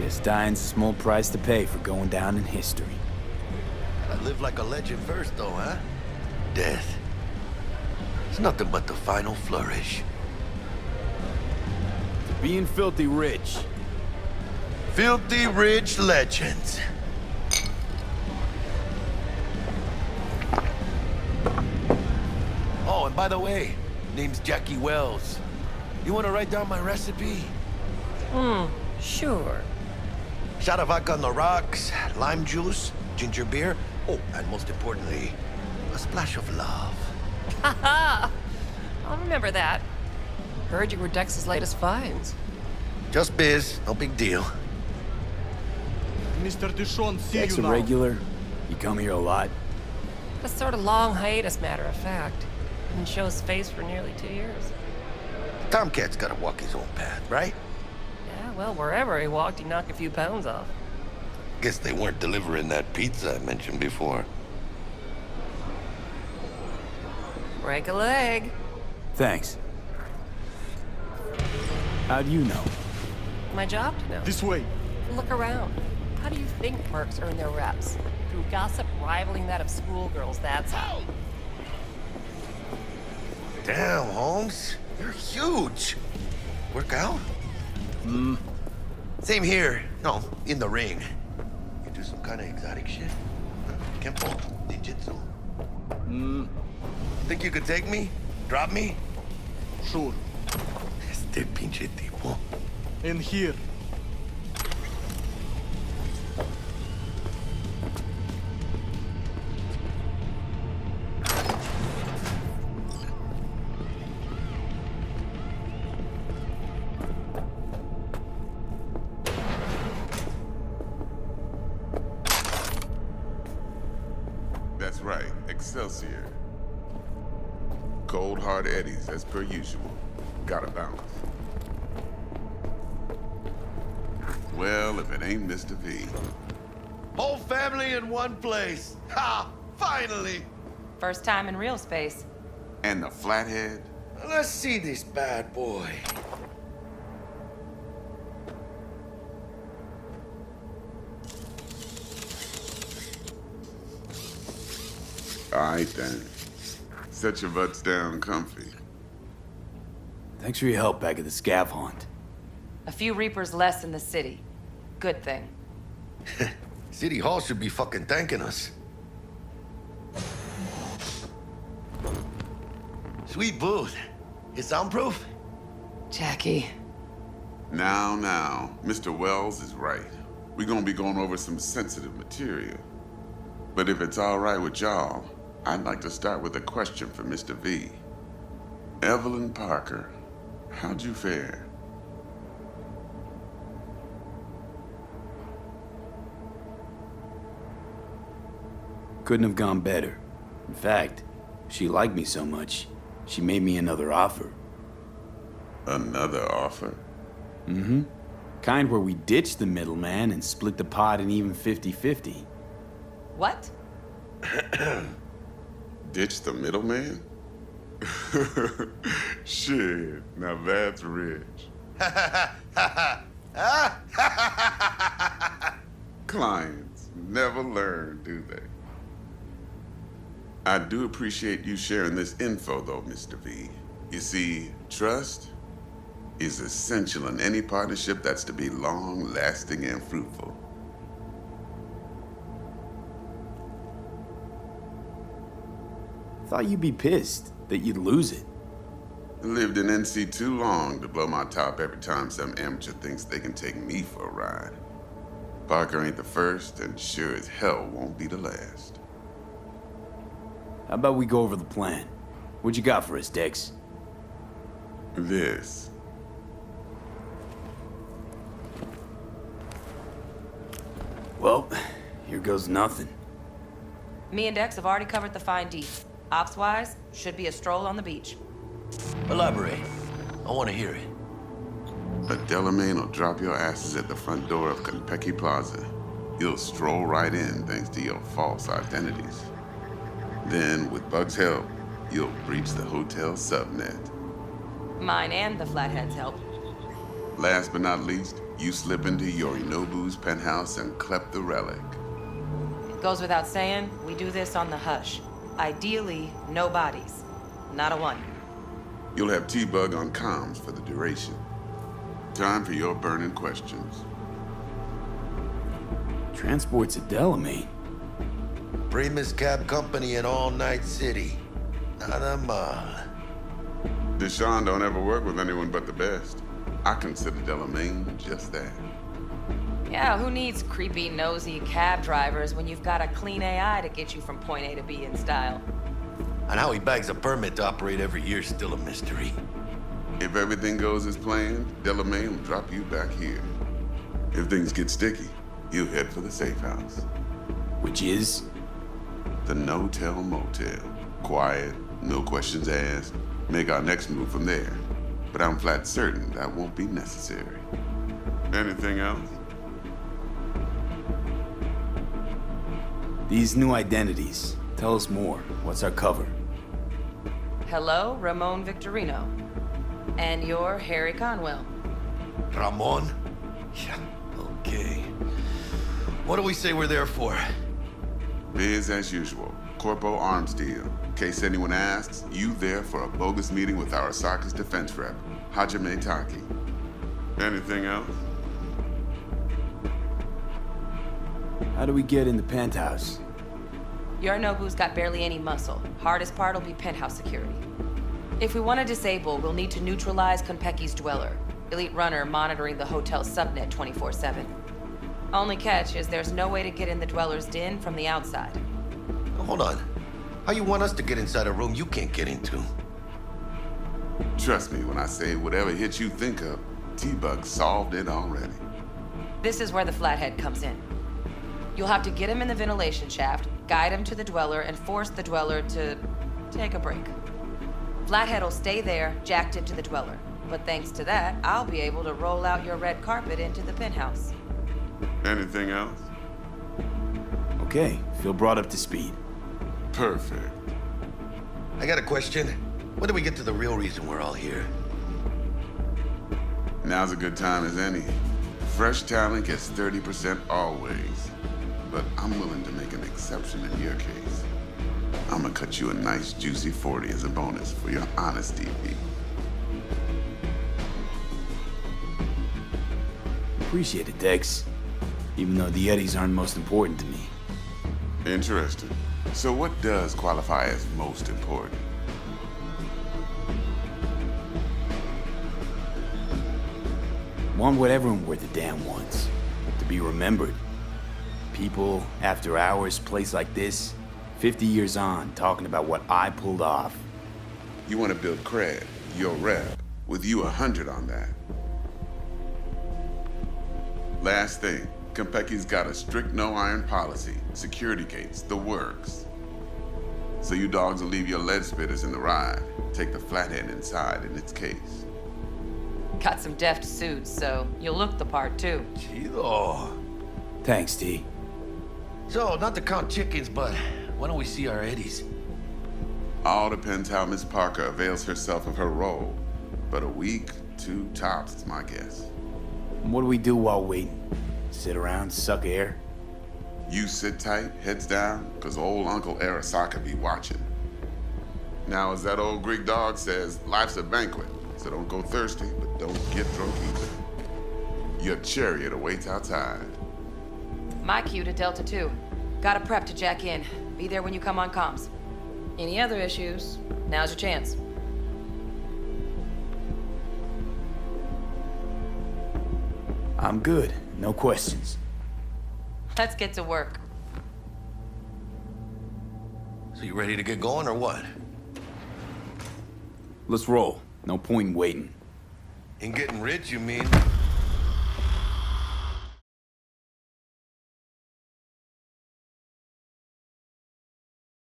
Guess dying's a small price to pay for going down in history. I live like a legend first, though, huh? Death. It's nothing but the final flourish. To being filthy rich. Filthy rich legends. Oh, and by the way, name's Jackie Wells. You want to write down my recipe? Sure. Shot of vodka on the rocks, lime juice, ginger beer. Oh, and most importantly, a splash of love. Haha! I'll remember that. Heard you were Dex's latest finds. Just biz, no big deal. Mr. Dishon, see Dex you a now. regular? You come here a lot? A sort of long hiatus, matter of fact. Didn't show his face for nearly 2 years. Tomcat's gotta walk his own path, right? Yeah, well, wherever he walked, he knocked a few pounds off. Guess they weren't delivering that pizza I mentioned before. Break a leg. Thanks. How do you know? My job to know. This way. Look around. How do you think mercs earn their reps? Through gossip rivaling that of schoolgirls, that's how. Damn, Holmes. You're huge. Work out? Same here. No, in the ring. You do some kind of exotic shit? Kempo? Ninjutsu? Think you could take me? Drop me? Sure. Este pinche tipo. In here. That's right, Excelsior. Cold hard eddies, as per usual. Gotta bounce. Well, if it ain't Mr. V. Whole family in one place. Ha! Finally! First time in real space. And the flathead? Let's see this bad boy. Alright then. Set your butts down comfy. Thanks for your help back at the scav haunt. A few Reapers less in the city. Good thing. City Hall should be fucking thanking us. Sweet booth. It's soundproof? Jackie. Now, Mr. Wells is right. We're gonna be going over some sensitive material. But if it's all right with y'all, I'd like to start with a question for Mr. V. Evelyn Parker, how'd you fare? Couldn't have gone better. In fact, she liked me so much, she made me another offer. Another offer? Kind where we ditch the middleman and split the pot in even 50-50. What? Ditch the middleman? Shit, now that's rich. Clients never learn, do they? I do appreciate you sharing this info, though, Mr. V. You see, trust is essential in any partnership that's to be long-lasting and fruitful. Thought you'd be pissed that you'd lose it. Lived in NC too long to blow my top every time some amateur thinks they can take me for a ride. Parker ain't the first, and sure as hell won't be the last. How about we go over the plan? What you got for us, Dex? This. Well, here goes nothing. Me and Dex have already covered the fine deep. Ops-wise, should be a stroll on the beach. Elaborate. I want to hear it. A Delamain will drop your asses at the front door of Konpeki Plaza. You'll stroll right in thanks to your false identities. Then, with Bug's help, you'll breach the hotel subnet. Mine and the Flathead's help. Last but not least, you slip into Yorinobu's penthouse and clep the relic. Goes without saying, we do this on the hush. Ideally, no bodies. Not a one. You'll have T-Bug on comms for the duration. Time for your burning questions. Transport's a Delamain. Primus Cab Company in All Night City. Nada mal. Deshaun don't ever work with anyone but the best. I consider Delamain just that. Yeah, who needs creepy, nosy cab drivers when you've got a clean AI to get you from point A to B in style? And how he bags a permit to operate every year is still a mystery. If everything goes as planned, Delamain will drop you back here. If things get sticky, you'll head for the safe house. Which is? The no-tell motel. Quiet, no questions asked. Make our next move from there. But I'm flat certain that won't be necessary. Anything else? These new identities. Tell us more. What's our cover? Hello, Ramon Victorino. And you're Harry Conwell. Ramon? Yeah, okay. What do we say we're there for? Biz as usual. Corpo arms deal. In case anyone asks, you there for a bogus meeting with our Osaka's defense rep, Hajime Taki. Anything else? How do we get in the penthouse? Yorinobu's got barely any muscle. Hardest part will be penthouse security. If we want to disable, we'll need to neutralize Konpeki's dweller. Elite runner monitoring the hotel's subnet 24/7. Only catch is there's no way to get in the dweller's den from the outside. Hold on. How you want us to get inside a room you can't get into? Trust me when I say whatever hit you think of, T-Bug solved it already. This is where the flathead comes in. You'll have to get him in the ventilation shaft, guide him to the dweller, and force the dweller to take a break. Flathead will stay there, jacked into the dweller. But thanks to that, I'll be able to roll out your red carpet into the penthouse. Anything else? Okay, feel brought up to speed. Perfect. I got a question. When do we get to the real reason we're all here? Now's a good time as any. Fresh talent gets 30% always. But I'm willing to make an exception in your case. I'm gonna cut you a nice juicy 40 as a bonus for your honesty, V. Appreciate it, Dex. Even though the Eddies aren't most important to me. Interesting. So what does qualify as most important? Want what everyone worth a damn wants. To be remembered. People, after hours, place like this, 50 years on, talking about what I pulled off. You want to build cred, your rep, with you 100 on that. Last thing, Konpeki's got a strict no-iron policy, security gates, the works. So you dogs will leave your lead spitters in the ride, take the flathead inside in its case. Got some deft suits, so you'll look the part too. Chido. Thanks, T. So, not to count chickens, but why don't we see our Eddies? All depends how Miss Parker avails herself of her role. But a week, 2 tops is my guess. And what do we do while waiting? Sit around, suck air? You sit tight, heads down, cause old Uncle Arasaka be watching. Now, as that old Greek dog says, life's a banquet, so don't go thirsty, but don't get drunk either. Your chariot awaits outside. My cue to Delta 2. Gotta prep to jack in. Be there when you come on comms. Any other issues, now's your chance. I'm good. No questions. Let's get to work. So you ready to get going or what? Let's roll. No point in waiting. In getting rich, you mean?